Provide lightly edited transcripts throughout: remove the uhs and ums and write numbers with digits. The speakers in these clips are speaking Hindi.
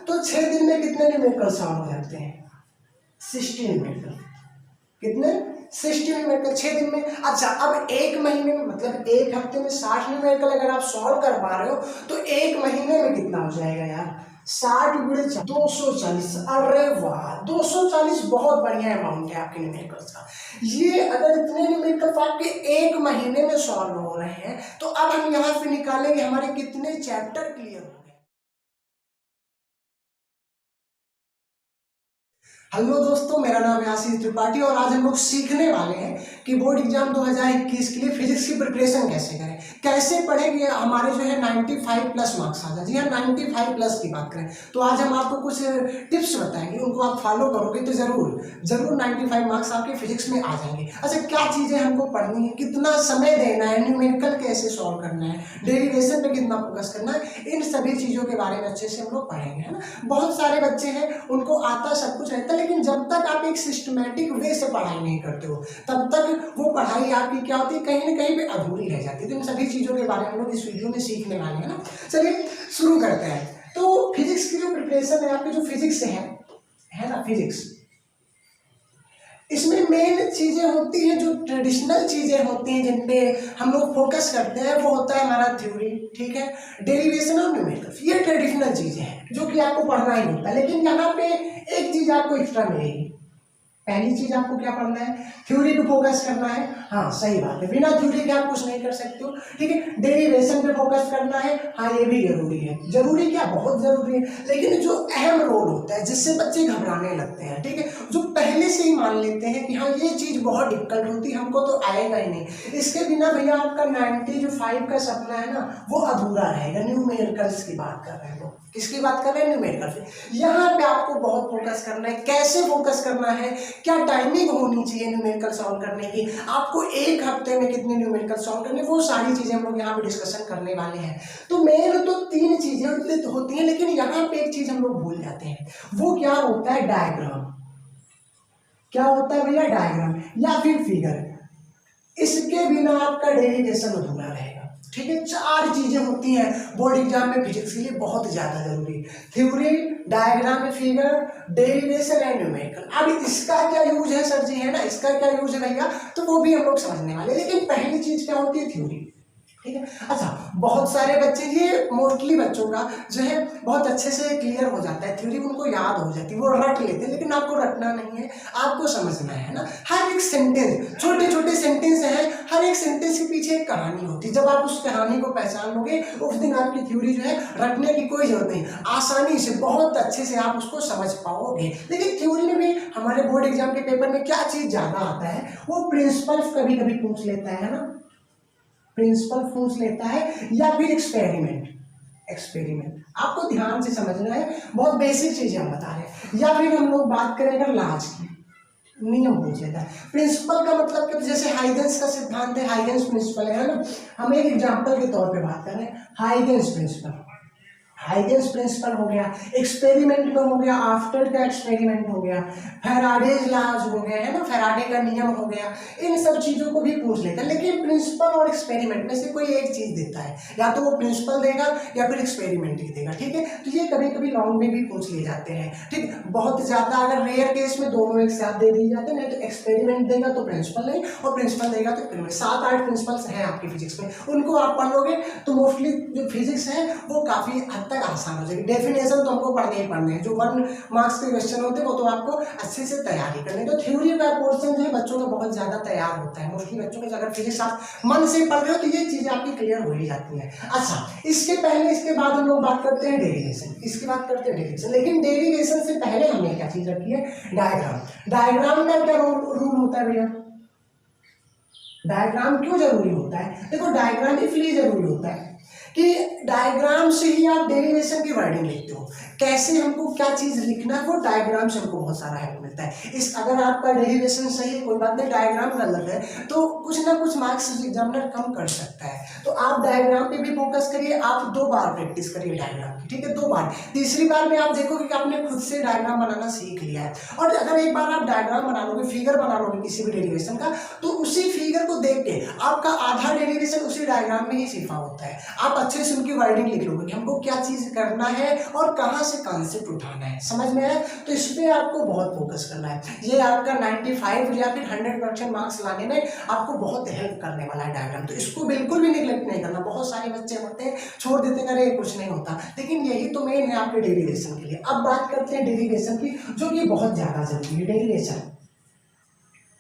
तो 6 दिन में कितने न्यूमेरिकल सॉल्व हो जाते हैं? 60 न्यूमेरिकल। कितने? 60 न्यूमेरिकल 6 दिन में। अच्छा, अब एक महीने में मतलब एक हफ्ते में 60 न्यूमेरिकल अगर आप सॉल्व कर पा रहे हो तो एक महीने में कितना हो जाएगा यार? 60 गुणे 240। अरे वाह, 240 बहुत बढ़िया अमाउंट है आपके न्यूमेरिकल्स का। ये अगर इतने न्यूमेरिकल्स आपके एक महीने में सॉल्व हो रहे हैं तो अब हम यहाँ से निकालेंगे हमारे कितने चैप्टर क्लियर हो गए। हेलो दोस्तों, मेरा नाम है आशीष त्रिपाठी और आज हम लोग सीखने वाले हैं कि बोर्ड एग्जाम 2021 के लिए फिजिक्स की प्रिपरेशन कैसे करें, कैसे पढ़ेंगे हमारे जो है 95 प्लस मार्क्स आ जाए। जी हाँ, 95 प्लस की बात करें तो आज हम आपको कुछ टिप्स बताएंगे, उनको आप फॉलो करोगे तो जरूर 95 मार्क्स आपके फिजिक्स में आ जाएंगे। अच्छा, क्या चीज़ें हमको पढ़नी है, कितना समय देना है, न्यूमेरिकल कैसे सॉल्व करना है, डेरिवेशन पे कितना फोकस करना है, इन सभी चीज़ों के बारे में अच्छे से हम लोग पढ़ेंगे, है ना। बहुत सारे बच्चे हैं उनको आता सब कुछ रहता है, लेकिन जब तक आप एक सिस्टमैटिक वे से पढ़ाई नहीं करते हो तब तक वो पढ़ाई आपकी क्या होती है, कहीं ना कहीं पे अधूरी रह जाती है। तो इन सभी चीज़ों के बारे में हम लोग इस वीडियो में सीखने वाले हैं ना। चलिए शुरू करते हैं। तो फिजिक्स की जो प्रिपरेशन है, आपकी जो फिजिक्स है ना, फिजिक्स, इसमें मेन चीज़ें होती हैं, जो ट्रेडिशनल चीज़ें होती हैं जिन पे हम लोग फोकस करते हैं, वो होता है हमारा थ्योरी, ठीक है, डेरिवेशन और न्यूमेरिकल्स। ये ट्रेडिशनल चीज़ें हैं जो कि आपको पढ़ना ही होता है। लेकिन यहाँ पे एक चीज़ आपको एक्स्ट्रा मिलेगी। पहली चीज आपको क्या पढ़ना है? थ्योरी पे फोकस करना है। हाँ, सही बात है, बिना थ्योरी के आप कुछ नहीं कर सकते हो, ठीक है। डेरिवेशन पे फोकस करना है, हाँ ये भी जरूरी है। जरूरी क्या, बहुत जरूरी है। लेकिन जो अहम रोल होता है जिससे बच्चे घबराने लगते हैं, ठीक है, जो पहले से ही मान लेते हैं कि हाँ ये चीज बहुत डिफिकल्ट होती है, हमको तो आएगा ही नहीं, इसके बिना भैया आपका 95 का सपना है ना वो अधूरा रहेगा। न्यूमेरिकल्स की बात कर रहे हैं लोग, किसकी बात कर रहे हैं? न्यूमेरिकल्स। यहाँ पे आपको बहुत फोकस करना है। कैसे फोकस करना है, क्या टाइमिंग होनी चाहिए न्यूमेरिकल सॉल्व करने की, आपको एक हफ्ते में कितने न्यूमेरिकल सॉल्व करने, वो सारी चीजें हम लोग यहाँ पे डिस्कशन करने वाले हैं। तो मेन तो 3 चीजें होती हैं, लेकिन यहाँ पे एक चीज हम लोग भूल जाते हैं, वो क्या होता है? डायग्राम। क्या होता है भैया? डायग्राम या फिर फिगर। इसके बिना आपका डेरिवेशन अधूरा रहेगा, ठीक है। 4 चीजें होती हैं बोर्ड एग्जाम में फिजिक्स के लिए बहुत ज्यादा जरूरी: theory, diagram, figure, derivation and numerical. अब इसका क्या यूज है सर जी, है ना, इसका क्या यूज है भैया, तो वो भी हम लोग समझने वाले। लेकिन पहली चीज क्या होती है? थ्योरी, ठीक है। अच्छा, बहुत सारे बच्चे, ये मोस्टली बच्चों का जो है बहुत अच्छे से क्लियर हो जाता है, थ्योरी उनको याद हो जाती है, वो रट लेते हैं। लेकिन आपको रटना नहीं है, आपको समझना है ना। हर एक सेंटेंस, छोटे छोटे सेंटेंस हैं, हर एक सेंटेंस के पीछे एक कहानी होती है। जब आप उस कहानी को पहचान लोगे उस दिन आपकी थ्योरी जो है रटने की कोई जरूरत नहीं, आसानी से बहुत अच्छे से आप उसको समझ पाओगे। लेकिन थ्योरी में भी हमारे बोर्ड एग्जाम के पेपर में क्या चीज ज्यादा आता है, वो प्रिंसिपल्स कभी कभी पूछ लेता है ना, प्रिंसिपल पूछ लेता है, या फिर एक्सपेरिमेंट आपको ध्यान से समझना है, बहुत बेसिक चीजें हम बता रहे हैं। या फिर हम लोग बात करें अगर लाज की, नियम पूछ लेता है। प्रिंसिपल का मतलब कि जैसे हाइगन्स का सिद्धांत है, हाइगन्स प्रिंसिपल है ना, हम एक एग्जांपल के तौर पे बात कर रहे हैं, हाइगन्स प्रिंसिपल हो गया, एक्सपेरिमेंट में हो गया, आफ्टर का एक्सपेरिमेंट हो गया, फैराडेज लॉज हो गया, है ना, फैराडे का नियम हो गया, इन सब चीजों को भी पूछ लेता है। लेकिन प्रिंसिपल और एक्सपेरिमेंट में से कोई एक चीज देता है, या तो वो प्रिंसिपल देगा या फिर एक्सपेरिमेंट ही देगा, ठीक है। तो ये कभी कभी लॉन्ग में भी पूछ लिए जाते हैं, ठीक है। बहुत ज्यादा अगर रेयर केस में दोनों एक साथ दे दिए जाते हैं, नहीं तो एक्सपेरिमेंट देगा तो प्रिंसिपल नहीं, और प्रिंसिपल देगा तो एक्सपेरिमेंट। 7-8 प्रिंसिपल्स हैं आपकी फिजिक्स में, उनको आप पढ़ लोगे तो मोस्टली जो फिजिक्स है वो काफी हद तक आसान हो जाएगी। डेफिनेशन तो हमको पढ़ने ही पढ़ने हैं, जो 1 मार्क्स के क्वेश्चन होते हैं वो तो आपको अच्छे से तैयारी करनी है। तो थ्योरी का पोर्शन जो है बच्चों का बहुत ज्यादा तैयार होता है, मोस्टली बच्चों का अगर फिजिक्स आप मन से पढ़ रहे हो तो ये चीजें आपकी क्लियर हो ही जाती है। अच्छा, इसके बाद हम लोग बात करते हैं डेरिवेशन, लेकिन डेरिवेशन से पहले हमने क्या चीज रखी है? डायग्राम का क्या रूल होता है भैया? डायग्राम क्यों जरूरी होता है? देखो, डायग्राम इसलिए जरूरी होता है कि डायग्राम से ही आप डेरिवेशन की वर्डिंग लिखते हो। कैसे हमको क्या चीज लिखना है, वो डायग्राम से हमको बहुत सारा हेल्प मिलता है। इस अगर आपका डेरिवेशन सही है कोई बात नहीं, डायग्राम गलत है तो कुछ ना कुछ मार्क्स एग्जामिनर कम कर सकता है। तो आप डायग्राम पे भी फोकस करिए, आप 2 बार प्रैक्टिस करिए डायग्राम की, ठीक है, 2 बार। तीसरी बार में आप देखोगे कि आपने खुद से डायग्राम बनाना सीख लिया है। और अगर एक बार आप डायग्राम बना लोगे, फिगर बना लोगे किसी भी डेरिवेशन का, तो उसी फिगर को देख के आपका आधा डेरिवेशन उसी डायग्राम में ही सीखा होता है। आप अच्छे से उनकी वर्डिंग लिख लोगे कि हमको क्या चीज़ करना है और कहाँ से कॉन्सेप्ट उठाना है, समझ में आया। तो इस पर आपको बहुत फोकस करना है। ये आपका 95 या फिर 100% मार्क्स लाने में आपको बहुत हेल्प करने वाला है डायग्राम। तो इसको बिल्कुल भी निगलेक्ट नहीं करना। बहुत सारे बच्चे होते हैं छोड़ देते हैं, अरे कुछ नहीं होता, लेकिन यही तो मेन है आपके डेरिवेशन के लिए। अब बात करते हैं डेरिवेशन की, जो कि बहुत ज़्यादा जरूरी है। डेरिवेशन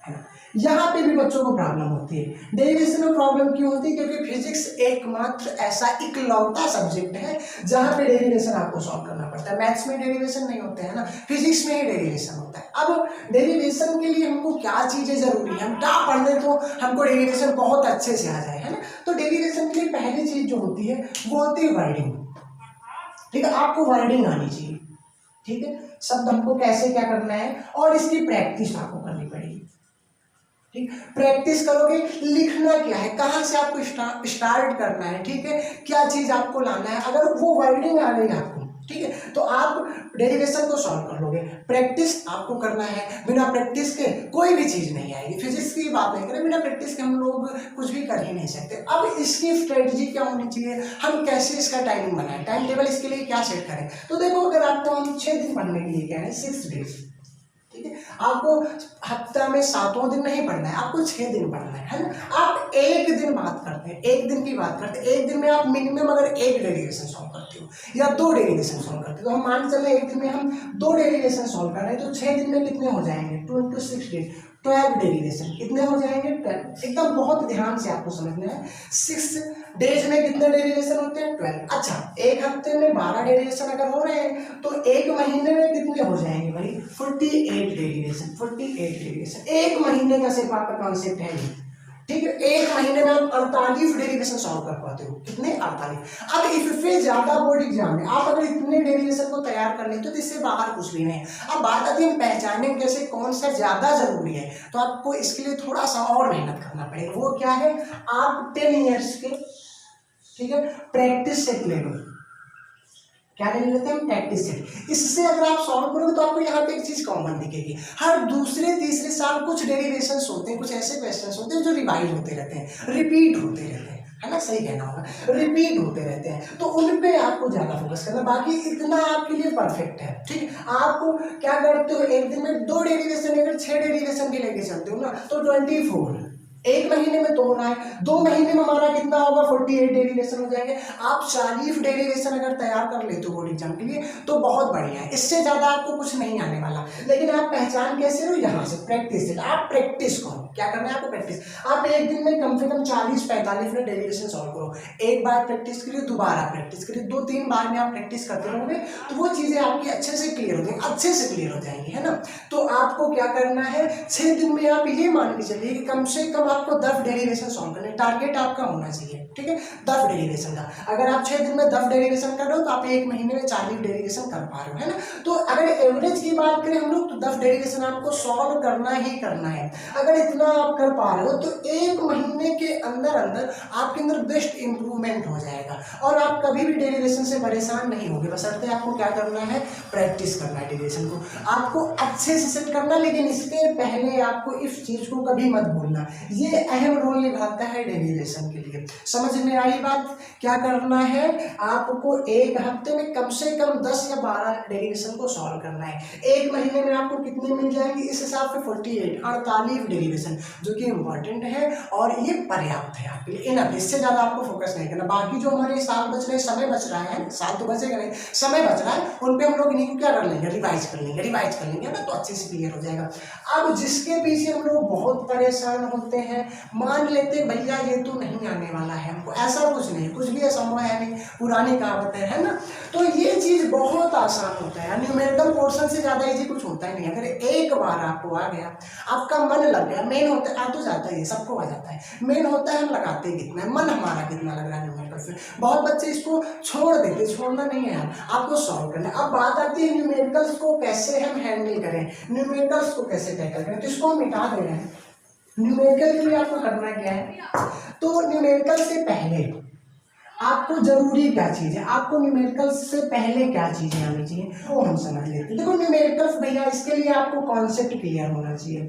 है ना, यहाँ पे भी बच्चों को प्रॉब्लम होती है। डेरिवेशन में प्रॉब्लम क्यों होती है? क्योंकि फिजिक्स एकमात्र ऐसा इकलौता सब्जेक्ट है जहाँ पे डेरिवेशन आपको सॉल्व करना पड़ता है। मैथ्स में डेरिवेशन नहीं होते हैं ना, फिजिक्स में ही डेरिवेशन होता है। अब डेरिवेशन के लिए हमको क्या चीजें जरूरी है, हम क्या पढ़ लें तो हमको डेरिवेशन बहुत अच्छे से आ जाए, है ना। तो डेरिवेशन के लिए पहली चीज जो होती है वो होती है वर्डिंग। ठीक है, आपको वर्डिंग आनी चाहिए। ठीक है, शब्द हमको कैसे क्या करना है और इसकी प्रैक्टिस आपको करनी पड़ेगी। ठीक, प्रैक्टिस करोगे, लिखना क्या है, कहाँ से आपको स्टार्ट करना है, ठीक है, क्या चीज आपको लाना है, अगर वो वर्डिंग आ गई आपको, ठीक है, तो आप डेरिवेशन को सॉल्व कर लोगे। प्रैक्टिस आपको करना है, बिना प्रैक्टिस के कोई भी चीज नहीं आएगी। फिजिक्स की बात नहीं करें, बिना प्रैक्टिस के हम लोग कुछ भी कर ही नहीं सकते। अब इसकी स्ट्रेटजी क्या होनी चाहिए, हम कैसे इसका टाइमिंग बनाएं, टाइम टेबल इसके लिए क्या सेट करें। तो देखो, अगर आपको हम 6 दिन पढ़ने के लिए कह रहे हैं, 6 डेज, ठीक है, आपको हफ्ता में 7 दिन नहीं पढ़ना है, आपको 6 दिन पढ़ना है ना। आप एक दिन बात करते हैं, एक दिन की बात करते हैं, एक दिन में आप मिनिमम अगर एक डेरिवेशन सॉल्व करते हो या 2 डेरिवेशन सॉल्व करते हो, तो हम मान के चले एक दिन में हम 2 डेरिवेशन सॉल्व कर रहे हैं, तो 6 दिन में कितने हो जाएंगे, 2 into 6 डेज, 12 डेरिवेशन कितने हो जाएंगे, 12। एकदम बहुत ध्यान से आपको समझना है। 6 डेज में कितने डेरिवेशन होते हैं, 12। अच्छा, एक हफ्ते में 12 डेरिवेशन अगर हो रहे हैं तो एक महीने में कितने हो जाएंगे भाई, 48 डेरिवेशन। 48 डेरिवेशन एक महीने का सिर्फ आपका कॉन्सेप्ट है ये। ठीक है, एक महीने में आप 48 डेरिवेशन सॉल्व कर पाते हो, कितने, 48। अब इससे ज्यादा बोर्ड एग्जाम में आप अगर इतने डेरिवेशन को तैयार कर लेते हो तो इससे बाहर कुछ भी नहीं है। अब बात आती है पहचाने कैसे कौन सा ज्यादा जरूरी है, तो आपको इसके लिए थोड़ा सा और मेहनत करना पड़ेगा। वो क्या है, आप 10 ईयर्स के, ठीक है, प्रैक्टिस सेट ले लो। क्या ले लेते हैं, प्रैक्टिस सेट। इससे अगर आप सॉल्व करोगे तो आपको यहाँ पे एक चीज कॉमन दिखेगी। हर दूसरे तीसरे साल कुछ डेरिवेशंस होते हैं, कुछ ऐसे क्वेश्चंस होते हैं जो रिवाइज होते रहते हैं, रिपीट होते रहते हैं, है ना, सही कहना होगा, रिपीट होते रहते हैं, तो उन पे आपको ज्यादा फोकस करना। बाकी इतना आपके लिए परफेक्ट है। ठीक, आप क्या करते हो, एक दिन में 2 डेरिवेशन, अगर 6 डेरिवेशन के लेके चलते हो ना, तो 24, एक महीने में तो होना है, 2 महीने में हमारा कितना होगा, 48 डेरिवेशन हो जाएंगे। आप 40 डेरिवेशन अगर तैयार कर लेते हो बोर्ड एग्जाम के लिए तो बहुत बढ़िया है, इससे ज्यादा आपको कुछ नहीं आने वाला। लेकिन आप पहचान कैसे हो, यहाँ से प्रैक्टिस से। आप प्रैक्टिस करो, क्या करना है आपको, प्रैक्टिस। आप एक दिन में कम से कम 40-45 मिनट डेरिवेशन सॉल्व करो। एक बार प्रैक्टिस करिए, दोबारा प्रैक्टिस करिए, 2-3 बार में आप प्रैक्टिस करते रहोगे तो वो चीजें आपकी अच्छे से क्लियर हो जाएंगी, अच्छे से क्लियर हो जाएंगी, है ना। तो आपको क्या करना है, 6 दिन में आप ये मान के चलिए कि कम से कम आपको 10 डेरिवेशन सॉल्व करने, टारगेट आपका होना चाहिए। ठीक है, 10 डेरिवेशन का। अगर आप 6 दिन में 10 डेरिवेशन कर रहे हो तो आप एक महीने में 40 डेरिवेशन कर पा रहे हो, है ना। तो अगर एवरेज की बात करें हम लोग तो 10 डेरिवेशन आपको सॉल्व करना ही करना है। अगर इतना आप कर पा रहे हो तो एक महीने के अंदर अंदर आपके अंदर बेस्ट इंप्रूवमेंट हो जाएगा और आप कभी भी डेरिवेशन से परेशान नहीं होंगे। बशर्ते आपको क्या करना है, प्रैक्टिस करना है, डेरिवेशन को आपको अच्छे से सेट करना। लेकिन इसके पहले आपको इस चीज को कभी मत भूलना, ये अहम रोल निभाता है डेरिवेशन के लिए। समझ में आई बात, क्या करना है आपको, एक हफ्ते में कम से कम 10 या 12 डेरिवेशन को सॉल्व करना है। एक महीने में आपको कितने मिल जाएंगे, इस हिसाब से 48 डेरिवेशन, जो कि इंपॉर्टेंट है और ये पर्याप्त है आपके लिए, इनफ। इससे ज्यादा आपको फोकस नहीं करना। बाकी जो हमारे साल बच रहे, समय बच रहा है, साल तो बचेगा नहीं, समय बच रहा है, उन पे हम लोग इन्हीं को क्या कर लेंगे, रिवाइज कर लेंगे ना, तो अच्छे से क्लियर हो जाएगा। अब जिसके पीछे हम लोग बहुत परेशान होते हैं, मान लेते भैया ये तो नहीं आने वाला है हमको, ऐसा कुछ नहीं, कुछ भी असंभव है नहीं, पुरानी कहावत है ना। तो ये चीज बहुत आसान होता है, न्यूमेरिकल पोर्शन से ज्यादा इजी कुछ होता ही नहीं। अगर एक बार आपको आ गया, आपका मन लग गया, मेन होता है, आ तो जाता है, सबको आ जाता है, मेन होता है हम लगाते कितना है, मन हमारा कितना लग रहा है न्यूमेरिकल से। बहुत बच्चे इसको छोड़ देते, छोड़ना नहीं है यार, आपको सॉल्व करना है। अब बात आती है न्यूमेरिकल्स को कैसे हम हैंडल करें, न्यूमेरिकल्स को कैसे टैकल करें, तो इसको हम मिटा दे रहे हैं। न्यूमेरिकल के लिए आपको करना क्या है, तो न्यूमेरिकल से पहले आपको जरूरी क्या चीज है, आपको न्यूमेरिकल्स से पहले क्या चीजें आनी चाहिए वो हम समझ लेते हैं। देखो न्यूमेरिकल्स भैया, इसके लिए आपको कॉन्सेप्ट क्लियर होना चाहिए।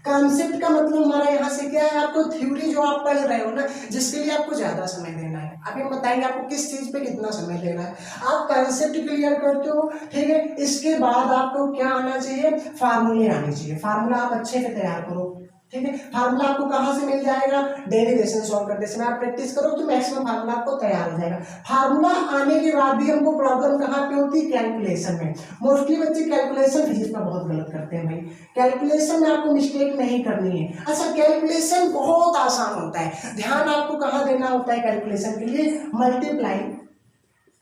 कॉन्सेप्ट का मतलब हमारा यहाँ से क्या है, आपको थ्योरी जो आप पढ़ रहे हो ना, जिसके लिए आपको ज्यादा समय देना है। अभी हम बताएंगे आपको किस चीज पे कितना समय देना है। आप कॉन्सेप्ट क्लियर करते हो, ठीक है, इसके बाद आपको क्या आना चाहिए, फार्मूले आने चाहिए। फार्मूला आप अच्छे से तैयार करो, ठीक है। फार्मूला आपको कहाँ से मिल जाएगा, डेरिवेशन सॉल्व करते समय आप प्रैक्टिस करो तो मैक्सिमम फार्मूला आपको तैयार हो जाएगा। फार्मूला आने के बाद भी हमको प्रॉब्लम कहाँ पे होती है, कैलकुलेशन में। मोस्टली बच्चे कैलकुलेशन फिजिक्स में बहुत गलत करते हैं भाई। कैलकुलेशन में आपको मिस्टेक नहीं करनी है। अच्छा, कैलकुलेशन बहुत आसान होता है, ध्यान आपको कहाँ देना होता है कैलकुलेशन के लिए, मल्टीप्लाई,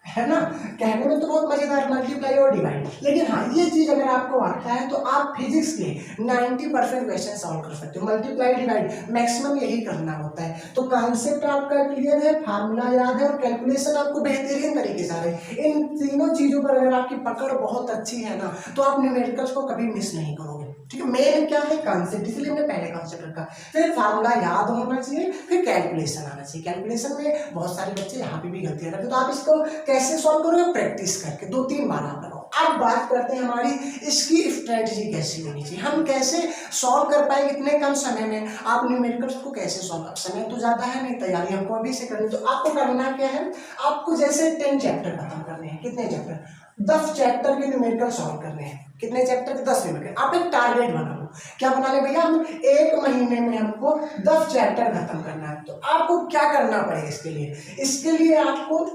है ना। कहने में तो बहुत मजेदार, मल्टीप्लाई और डिवाइड, लेकिन हाँ ये चीज अगर आपको आता है तो आप फिजिक्स के 90% क्वेश्चन सॉल्व कर सकते हो। मल्टीप्लाई डिवाइड मैक्सिमम यही करना होता है। तो कॉन्सेप्ट आपका क्लियर है, फार्मूला याद है और कैलकुलेशन आपको बेहतरीन तरीके से आ रहे हैं। इन तीनों चीजों पर अगर आपकी पकड़ बहुत अच्छी है ना, तो आप न्यूमेरिकल्स को कभी मिस नहीं करोगे, ठीक है। मेन क्या है, कॉन्सेप्ट, इसलिए हमने पहले कॉन्सेप्ट रखा, फिर फार्मूला याद होना चाहिए, फिर कैलकुलेशन आना चाहिए। कैलकुलेशन में बहुत सारे बच्चे यहाँ पे भी गलतियां करते हैं, तो आप इसको कैसे सॉल्व करोगे, प्रैक्टिस करके 2-3 बार आप लगाओ। अब बात करते हैं हमारी इसकी स्ट्रेटजी कैसी होनी चाहिए, हम कैसे सॉल्व कर पाएंगे इतने कम समय में। आप न्यूमेरिकल्स को कैसे सॉल्व, अब समय तो ज्यादा है नहीं, तैयारी हमको अभी से करनी। तो आपको करना क्या है, आपको जैसे 10 चैप्टर खत्म करने हैं, कितने चैप्टर, 10 चैप्टर के न्यूमेरिकल सॉल्व करने हैं। कितने चैप्टर के, 10 न्यूमेरिकल। आप एक टारगेट बना लो, क्या बना ले भैया, हम 1 महीने में हमको 10 चैप्टर खत्म करना है। तो आपको क्या करना पड़ेगा इसके लिए, इसके लिए आपको,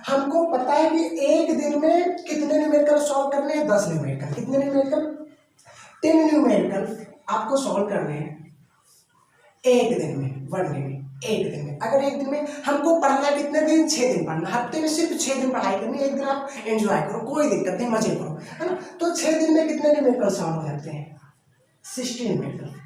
हमको पता है कि एक दिन में कितने न्यूमेरिकल सॉल्व करने हैं, 10 न्यूमेरिकल। कितने न्यूमेरिकल, 10 न्यूमेरिकल आपको सॉल्व करने हैं एक दिन में, 1 डे में, एक दिन में। अगर एक दिन में हमको पढ़ना है कितने दिन, 6 दिन पढ़ना, हफ्ते में सिर्फ 6 दिन पढ़ाई करनी, एक दिन आप एंजॉय करो, कोई दिक्कत नहीं, मजे करो, है ना। तो 6 दिन में कितने न्यूमेरिकल सॉल्व हो जाते हैं, 60 न्यूमेरिकल।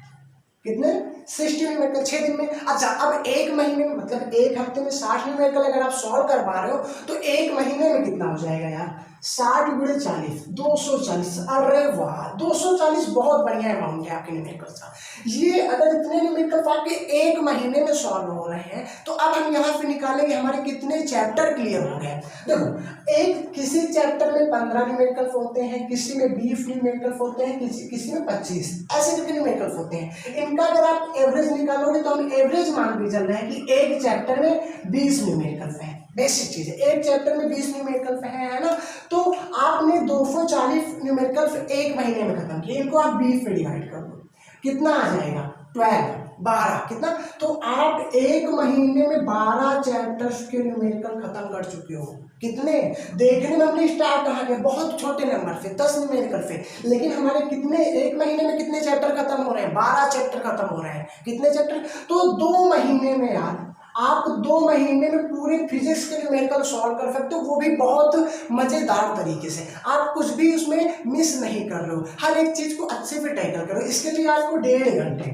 कितने, 60 न्यूमेरिकल 6 दिन में। अच्छा, अब एक महीने में, मतलब एक हफ्ते में 60 न्यूमेरिकल अगर आप सॉल्व कर पा रहे हो, तो एक महीने में कितना हो जाएगा यार, 60 × 40, 240। अरे वाह, 240 बहुत बढ़िया अमाउंट है आपके न्यूमेरिकल्स का। ये अगर इतने न्यूमेरिकल आपके एक महीने में सॉल्व हो रहे हैं, तो अब हम यहाँ पे निकालेंगे हमारे कितने चैप्टर क्लियर हो गए। देखो, एक किसी चैप्टर में 15 न्यूमेरिकल होते हैं, किसी में 20 न्यूमेरिकल होते हैं, किसी में 25, ऐसे करके न्यूमेरिकल होते हैं। इनका अगर आप एवरेज निकालोगे तो हम एवरेज मान के चल रहे हैं कि एक चैप्टर में 20 न्यूमेरिकल है। बेसिक चीज है, एक चैप्टर में 20 न्यूमेरिकल है ना। तो आपने 240 न्यूमेरिकल एक महीने में खत्म किए, इनको आप 20 पे डिवाइड कर दो, कितना आ जाएगा, 12, कितना। तो आप एक महीने में 12 चैप्टर्स के न्यूमेरिकल खत्म कर चुके हो। कितने, देखने में हमने स्टार्ट कहा गया बहुत छोटे नंबर से, 10 न्यूमेरिकल से, लेकिन हमारे कितने, एक महीने में कितने चैप्टर खत्म हो रहे हैं, 12 चैप्टर खत्म हो रहे हैं। कितने चैप्टर, तो 2 महीने में यार आप 2 महीने में पूरे फिजिक्स के न्यूमेरिकल सॉल्व कर सकते हो, वो भी बहुत मजेदार तरीके से। आप कुछ भी उसमें मिस नहीं कर रहे हो, हर एक चीज को अच्छे से टैकल करो। इसके लिए आपको 1.5 घंटे,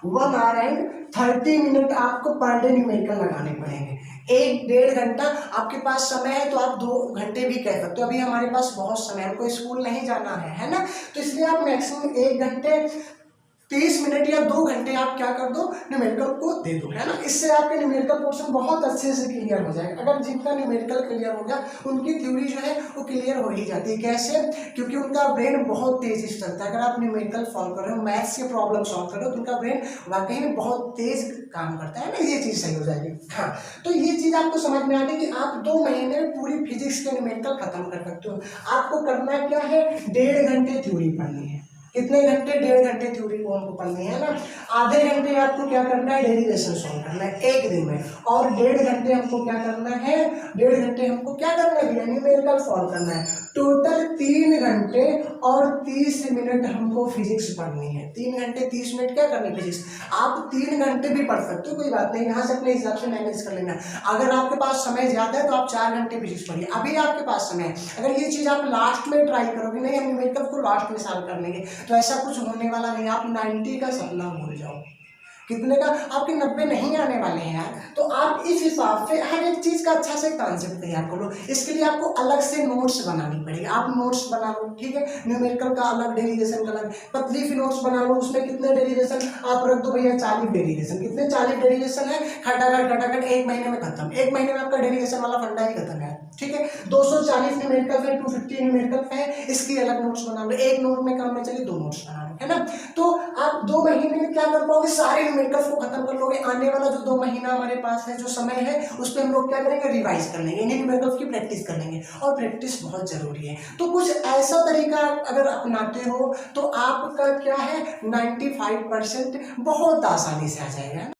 1 आवर एंड 30 मिनट आपको पर डे न्यूमेरिकल लगाने पड़ेंगे। 1-1.5 घंटा आपके पास समय है तो आप 2 घंटे भी कह सकते हो। अभी हमारे पास बहुत समय है, हमको स्कूल नहीं जाना है ना, तो इसलिए आप मैक्सिमम 1 घंटे 30 मिनट या 2 घंटे आप क्या कर दो, न्यूमेरिकल को दे दो, है ना। इससे आपके न्यूमेरिकल पोर्शन बहुत अच्छे से क्लियर हो जाएगा। अगर जिनका न्यूमेरिकल क्लियर हो गया, उनकी थ्योरी जो है वो क्लियर हो ही जाती है। कैसे, क्योंकि उनका ब्रेन बहुत तेजी से चलता है। अगर आप न्यूमेरिकल सॉल्व कर रहे हो, मैथ्स के प्रॉब्लम सॉल्व कर रहे हो, तो उनका ब्रेन वाकई में बहुत तेज काम करता है ना, ये चीज सही हो जाएगी। हाँ, तो ये चीज आपको समझ में आ गई कि आप 2 महीने में पूरी फिजिक्स के न्यूमेरिकल खत्म कर सकते हो। आपको करना क्या है, 1.5 घंटे थ्योरी पढ़नी है। कितने घंटे, 1.5 घंटे थ्योरी को हमको पढ़नी है ना। आधे घंटे आपको क्या करना है, डेरिवेशन सॉल्व करना है एक दिन में, और 1.5 घंटे हमको क्या करना है, 1.5 घंटे हमको क्या करना है, न्यूमेरिकल सॉल्व करना है। टोटल 3 घंटे और 30 मिनट हमको फिजिक्स पढ़नी है। 3 घंटे 30 मिनट क्या करनी है, फिजिक्स। आप 3 घंटे भी पढ़ सकते हो, कोई बात नहीं, यहाँ से अपने हिसाब से मैनेज कर लेना। अगर आपके पास समय ज्यादा है तो आप 4 घंटे फिजिक्स पढ़िए, अभी आपके पास समय है। अगर ये चीज आप लास्ट में ट्राई करोगे, नहीं हम न्यूमेरिकल को लास्ट में सॉल्व कर लेंगे, तो ऐसा कुछ होने वाला नहीं। आप 90 का सपना भूल जाओ, कितने का, आपके 90 नहीं आने वाले हैं यार। तो आप इस हिसाब से हर एक चीज़ का अच्छा से कॉन्सेप्ट तैयार करो। इसके लिए आपको अलग से नोट्स बनानी पड़ेगी। आप नोट्स बना लो, ठीक है, न्यूमेरिकल का अलग, डेरिवेशन का अलग, पतली सी नोट्स बना लो, उसमें कितने डेरिवेशन आप रख दो भैया, 40 डेरिवेशन। कितने 40 डेरिवेशन है, खटाखट खटाखट 1 महीने में खत्म। 1 महीने में आपका डेरिवेशन वाला फंडा ही खत्म है, ठीक है। 240 न्यूमेरिकल है, 250 न्यूमेरिकल है, इसकी अलग नोट्स बना लो। एक नोट में काम में चलिए 2 नोट्स बना लो, है ना। तो आप 2 महीने में क्या कर पाओगे, सारे न्यूमेरिकल्स को खत्म कर लोगे। आने वाला जो 2 महीना हमारे पास है, जो समय है, उस पर हम लोग क्या करेंगे, रिवाइज कर लेंगे, इन्हीं न्यूमेरिकल्स की प्रैक्टिस कर लेंगे। और प्रैक्टिस बहुत जरूरी है। तो कुछ ऐसा तरीका अगर अपनाते हो तो आपका क्या है, 95% बहुत आसानी से आ जाएगा।